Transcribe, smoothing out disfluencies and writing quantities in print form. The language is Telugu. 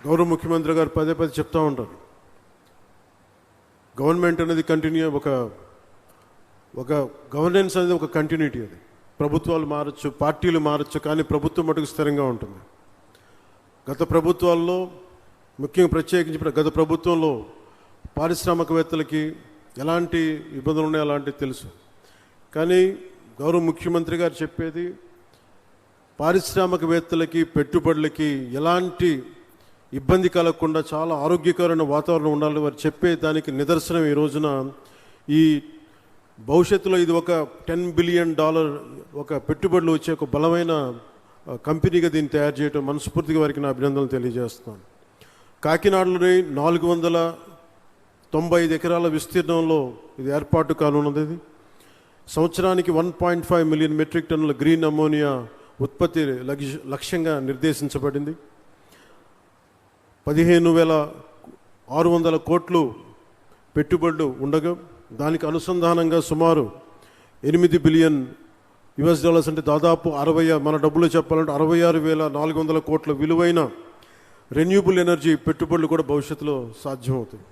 గౌరవ ముఖ్యమంత్రి గారు పదే పదే చెప్తూ ఉంటారు, గవర్నమెంట్ అనేది కంటిన్యూ ఒక గవర్నెన్స్ అనేది ఒక కంటిన్యూటీ. అది ప్రభుత్వాలు మారచ్చు, పార్టీలు మారచ్చు, కానీ ప్రభుత్వం మటుకు స్థిరంగా ఉంటుంది. గత ప్రభుత్వాల్లో ముఖ్యంగా ప్రత్యేకించి గత ప్రభుత్వంలో పారిశ్రామికవేత్తలకి ఎలాంటి ఇబ్బందులు ఉన్నాయో అలాంటివి తెలుసు. కానీ గౌరవ ముఖ్యమంత్రి గారు చెప్పేది పారిశ్రామికవేత్తలకి పెట్టుబడులకి ఎలాంటి ఇబ్బంది కలగకుండా చాలా ఆరోగ్యకరమైన వాతావరణం ఉండాలని వారు చెప్పే దానికి నిదర్శనం ఈ రోజున ఈ భవిష్యత్తులో ఇది ఒక $10 బిలియన్ ఒక పెట్టుబడులు వచ్చే ఒక బలమైన కంపెనీగా దీన్ని తయారు చేయడం మనస్ఫూర్తిగా వారికి నా అభినందనలు తెలియజేస్తున్నాను. కాకినాడలోని 495 ఎకరాల విస్తీర్ణంలో ఇది ఏర్పాటు కానున్నది. సంవత్సరానికి 1.5 మిలియన్ మెట్రిక్ టన్నుల గ్రీన్ అమోనియా ఉత్పత్తి లక్ష్యంగా నిర్దేశించబడింది. 15,600 కోట్లు పెట్టుబడులు ఉండగా దానికి అనుసంధానంగా సుమారు $8 బిలియన్ అంటే దాదాపు మన డబ్బులు చెప్పాలంటే 66,400 కోట్ల విలువైన రెన్యూబుల్ ఎనర్జీ పెట్టుబడులు కూడా భవిష్యత్తులో సాధ్యమవుతాయి.